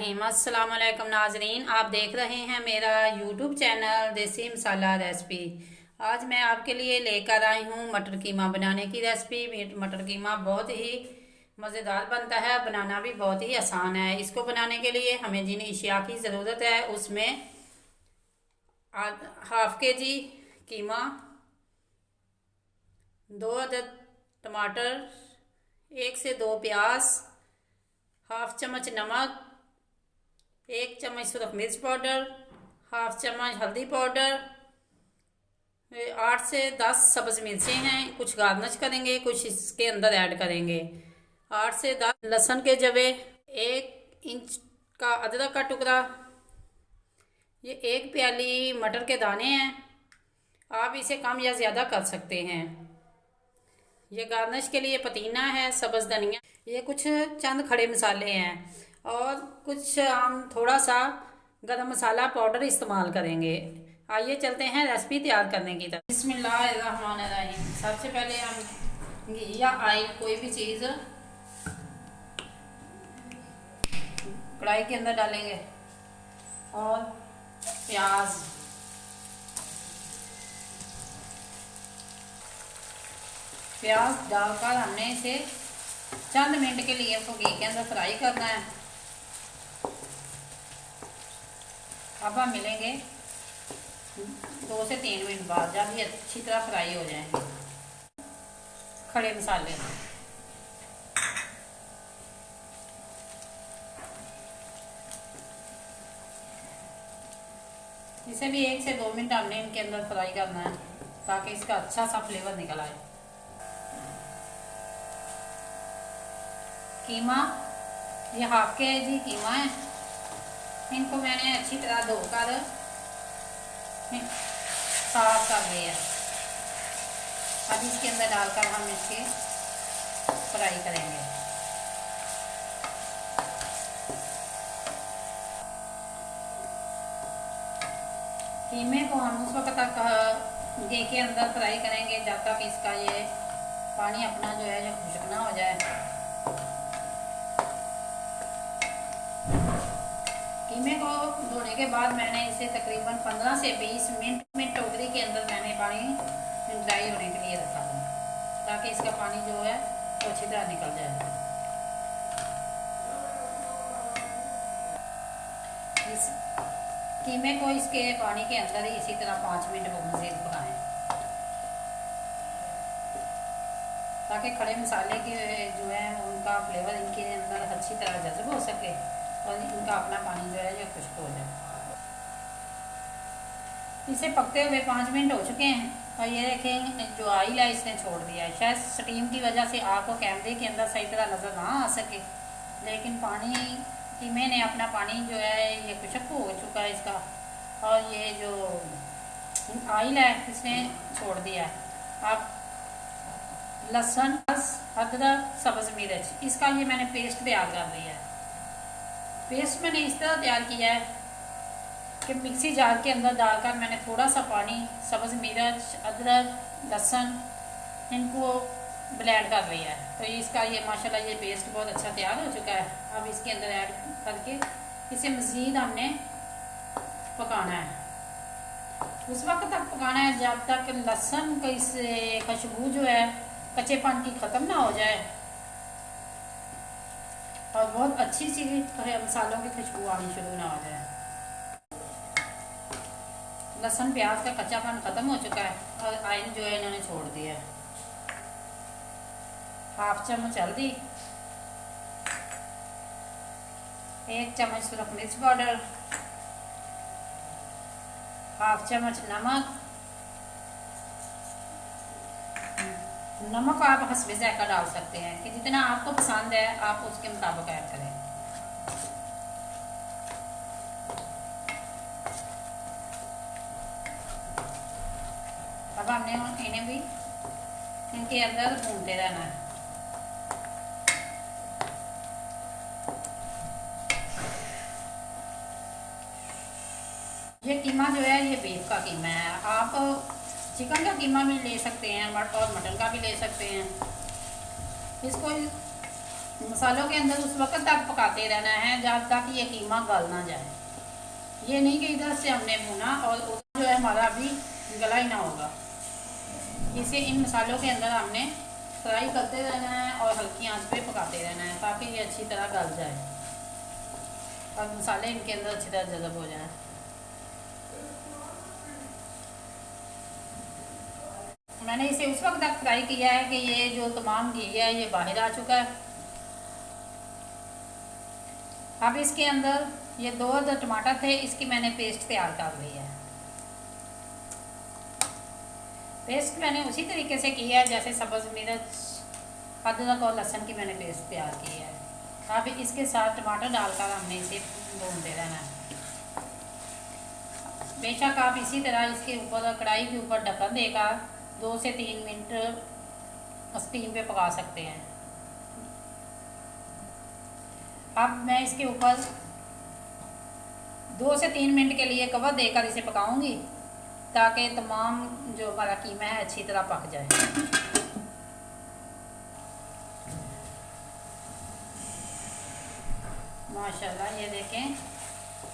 रहीम। अस्सलाम वालेकुम नाजरीन, आप देख रहे हैं मेरा यूट्यूब चैनल देसी मसाला रेसिपी। आज मैं आपके लिए लेकर आई हूँ मटर कीमा बनाने की रेसिपी। मटर कीमा बहुत ही मज़ेदार बनता है, बनाना भी बहुत ही आसान है। इसको बनाने के लिए हमें जिन अशिया की ज़रूरत है उसमें हाफ के जी कीमा, 2 अदद टमाटर, 1 से 2 प्याज, हाफ चम्मच नमक, 1 चम्मच सुरख मिर्च पाउडर, हाफ चम्मच हल्दी पाउडर, 8 से 10 सब्ज़ मिर्चें हैं, कुछ गार्निश करेंगे, कुछ इसके अंदर ऐड करेंगे। 8 से 10 लहसुन के जवे, 1 इंच का अदरक का टुकड़ा, ये 1 प्याली मटर के दाने हैं। आप इसे कम या ज़्यादा कर सकते हैं। ये गार्निश के लिए पुदीना है, सब्ज़ धनिया, ये कुछ चंद खड़े मसाले हैं और कुछ हम थोड़ा सा गरम मसाला पाउडर इस्तेमाल करेंगे। आइए चलते हैं रेसिपी तैयार करने की तरफ। बिस्मिल्लाहिर्रहमानिर्रहीम। सबसे पहले हम घी या ऑयल कोई भी चीज़ कढ़ाई के अंदर डालेंगे और प्याज, डालकर हमने इसे चंद मिनट के लिए घी के अंदर फ्राई करना है। अब हम मिलेंगे 2 से 3 मिनट बाद, जब ये अच्छी तरह फ्राई हो जाएंगे। खड़े मसाले, इसे भी 1 से 2 मिनट हमने इनके अंदर फ्राई करना है ताकि इसका अच्छा सा फ्लेवर निकल आए। कीमा, ये हाफ के जी कीमा है, इनको मैंने अच्छी तरह धोकर साफ कर लिया। अब इसके अंदर डालकर हम इसके फ्राई करेंगे। कीमे को हम उस वक्त तक घी के अंदर फ्राई करेंगे जब तक इसका ये पानी अपना जो है जो खुश्क ना हो जाए। कीमे को धोने के बाद मैंने इसे तकरीबन 15 से 20 मिनट टोकरी के अंदर मैंने पानी ड्राई होने के लिए रखा था ताकि इसका पानी जो है वो अच्छी तरह निकल जाए। इस कीमे को इसके पानी के अंदर ही इसी तरह 5 मिनट मज़ीद पकाएं ताकि खड़े मसाले के जो है उनका फ्लेवर इनके अंदर अच्छी तरह जज़ब हो सके और इनका अपना पानी जो है जो खुश्क हो जाए। इसे पकते हुए 5 मिनट हो चुके हैं और ये देखें जो ऑयल है इसने छोड़ दिया है। शायद स्टीम की वजह से आपको कैमरे के अंदर सही तरह नज़र ना आ सके, लेकिन पानी कीमे ने अपना पानी जो है ये खुश्क हो चुका है इसका, और ये जो ऑयल है इसने छोड़ दिया है। अब लहसुन, अदरक, सब्ज़ मिर्च, इसका ये मैंने पेस्ट तैयार कर लिया है। पेस्ट मैंने इस तरह तैयार किया है कि मिक्सी जार के अंदर डालकर मैंने थोड़ा सा पानी, सब्ज़ मिर्च, अदरक, लहसुन, इनको ब्लेंड कर लिया है। तो इसका ये माशाल्लाह ये पेस्ट बहुत अच्छा तैयार हो चुका है। अब इसके अंदर ऐड करके इसे मज़ीद हमने पकाना है। उस वक्त तक पकाना है जब तक लहसुन की इस खुशबू जो है कच्चेपन की ख़त्म ना हो जाए और बहुत अच्छी सी मसालों की खुशबू आनी शुरू ना हो जाए। लहसुन प्याज का कच्चापन ख़त्म हो चुका है और ऑयल जो है इन्होंने छोड़ दिया है। हाफ चम्मच हल्दी, 1 चम्मच सुरख मिर्च पाउडर, हाफ चम्मच नमक। नमक आप हस्बे ज़ायक़ा डाल सकते हैं कि जितना आपको पसंद है आप उसके मुताबिक ऐड करें। अब हमने इन्हें भी इनके अंदर भूनते रहना है। ये कीमा जो है ये बीफ का कीमा है। आप चिकन का कीमा भी ले सकते हैं और मटन का भी ले सकते हैं। इसको मसालों के अंदर उस वक्त तक पकाते रहना है जब तक ये कीमा गल ना जाए। ये नहीं कि इधर से हमने भुना और उधर जो है हमारा अभी गला ही ना होगा। इसे इन मसालों के अंदर हमने फ्राई करते रहना है और हल्की आंच पे पकाते रहना है ताकि ये अच्छी तरह गल जाए और मसाले इनके अंदर अच्छी तरह जज़ब हो जाए। मैंने इसे उस वक्त तक फ्राई किया है कि ये जो तमाम घी है ये बाहर आ चुका है। अब इसके अंदर ये 2 जो टमाटर थे इसकी मैंने पेस्ट तैयार कर ली है। पेस्ट मैंने उसी तरीके से की है जैसे सब्ज़ मिर्च, अदरक और लहसुन की मैंने पेस्ट तैयार की है। अब इसके साथ टमाटर डालकर हमने इसे भूनते रहना है। बेशक आप इसी तरह इसके ऊपर कढ़ाई के ऊपर ढक्कन देकर 2 से 3 मिनट स्टीम पे पका सकते हैं। अब मैं इसके ऊपर 2 से 3 मिनट के लिए कवर देकर इसे पकाऊंगी ताकि तमाम जो हमारा कीमा है अच्छी तरह पक जाए। माशाल्लाह ये देखें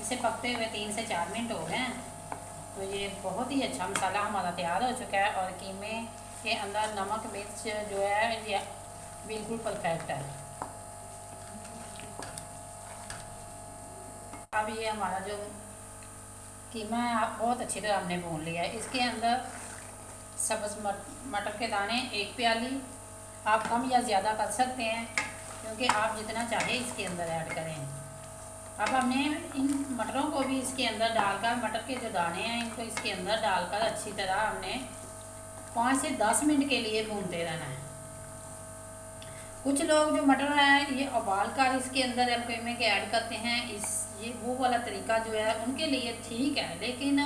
इसे पकते हुए 3 से 4 मिनट हो गए हैं। तो ये बहुत ही अच्छा मसाला हमारा तैयार हो चुका है और कीमे के अंदर नमक मिर्च जो है ये बिल्कुल परफेक्ट है। अब ये हमारा जो कीमा है बहुत अच्छी तरह हमने भून लिया है। इसके अंदर सब्ज़ मटर के दाने 1 प्याली, आप कम या ज़्यादा कर सकते हैं क्योंकि आप जितना चाहे इसके अंदर ऐड करें। अब हमने इन मटरों को भी इसके अंदर डालकर, मटर के जो दाने हैं इनको इसके अंदर डालकर अच्छी तरह हमने 5 से 10 मिनट के लिए भूनते रहना है। कुछ लोग जो मटर हैं ये उबाल कर इसके अंदर कीमे के ऐड करते हैं, ये वो वाला तरीका जो है उनके लिए ठीक है, लेकिन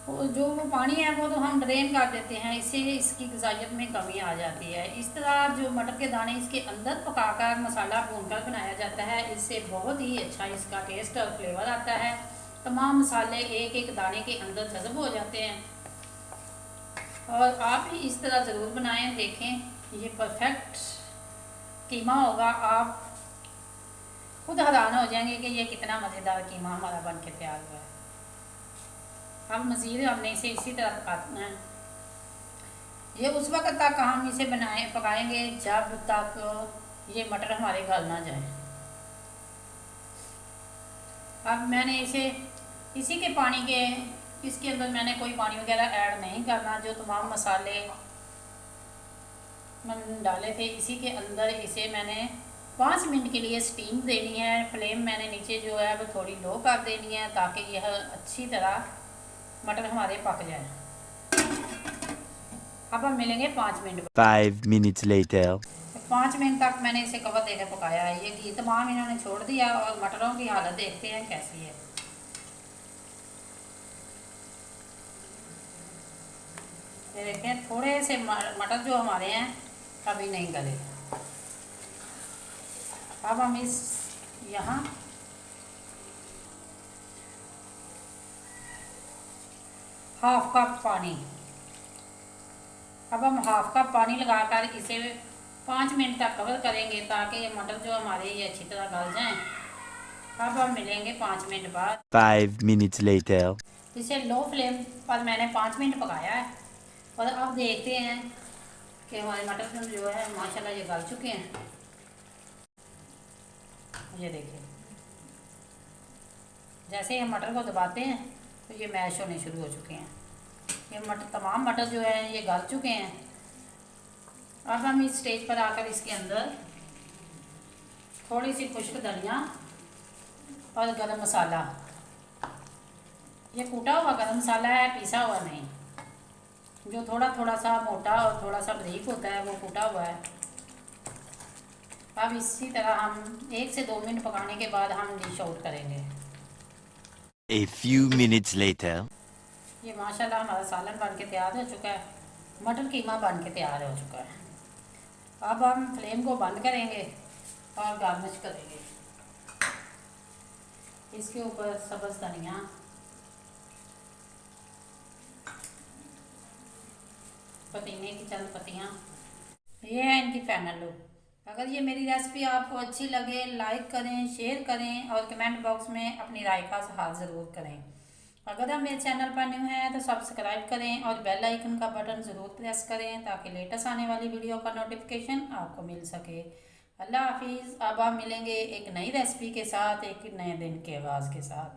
जो वो पानी है वो तो हम ड्रेन कर देते हैं, इससे इसकी ग़िज़ाइयत में कमी आ जाती है। इस तरह जो मटर के दाने इसके अंदर पकाकर मसाला भूनकर बनाया जाता है इससे बहुत ही अच्छा इसका टेस्ट और फ्लेवर आता है। तमाम मसाले एक एक दाने के अंदर जज़ब हो जाते हैं और आप भी इस तरह ज़रूर बनाएं, देखें ये परफेक्ट कीमा होगा। आप खुद हैरान हो जाएंगे कि ये कितना मज़ेदार कीमा हमारा बन के तैयार हुआ है। अब मज़ीद हमने इसे इसी तरह पकाना है। ये उस वक्त तक हम इसे पकाएंगे जब तक ये मटर हमारे गल ना जाए। अब मैंने इसे इसी के पानी के इसके अंदर मैंने कोई पानी वगैरह ऐड नहीं करना, जो तमाम मसाले मैंने डाले थे इसी के अंदर इसे मैंने 5 मिनट के लिए स्टीम देनी है। फ्लेम मैंने नीचे जो है वो थोड़ी लो कर देनी है ताकि यह अच्छी तरह मटर हमारे पक जाए। अब हम मिलेंगे 5 मिनट बाद। 5 minutes later. 5 मिनट तक मैंने इसे कवर देकर पकाया है। ये घी तमाम इन्होंने छोड़ दिया और मटरों की हालत देखते हैं कैसी है। ये देखें थोड़े से मटर जो हमारे हैं अभी नहीं गले। अब हम इस यहाँ हाफ कप पानी, अब हम हाफ कप पानी लगाकर इसे 5 मिनट तक कवर करेंगे ताकि ये मटर जो हमारे ये अच्छी तरह गल जाएं। अब हम मिलेंगे 5 मिनट बाद। 5 minutes later. इसे लो फ्लेम पर मैंने 5 मिनट पकाया है और अब देखते हैं कि हमारे मटर जो है माशाल्लाह ये गल चुके हैं। ये देखिए जैसे हम मटर को दबाते हैं तो ये मैश होने शुरू हो चुके हैं। ये तमाम मटर जो है ये गल चुके हैं। अब हम इस स्टेज पर आकर इसके अंदर थोड़ी सी खुश्क धनिया और गरम मसाला, ये कूटा हुआ गरम मसाला है, पीसा हुआ नहीं, जो थोड़ा थोड़ा सा मोटा और थोड़ा सा बारीक होता है वो कूटा हुआ है। अब इसी तरह हम 1 से 2 मिनट पकाने के बाद हम डिश आउट करेंगे। A few minutes later. ये माशाल्लाह हमारा सालन बन के तैयार हो चुका है, मटर कीमा बन के तैयार हो चुका है। अब हम फ्लेम को बंद करेंगे और गार्निश करेंगे। इसके ऊपर सब्ज़ धनिया, पुदीने की चंद पत्तियाँ, ये है इनकी फाइनल लुक। अगर ये मेरी रेसिपी आपको अच्छी लगे लाइक करें, शेयर करें और कमेंट बॉक्स में अपनी राय का इज़हार ज़रूर करें। अगर आप मेरे चैनल पर न्यू हैं तो सब्सक्राइब करें और बेल आइकन का बटन ज़रूर प्रेस करें ताकि लेटेस्ट आने वाली वीडियो का नोटिफिकेशन आपको मिल सके। अल्लाह हाफिज़। अब आप मिलेंगे एक नई रेसिपी के साथ, एक नए दिन के आगाज़ के साथ।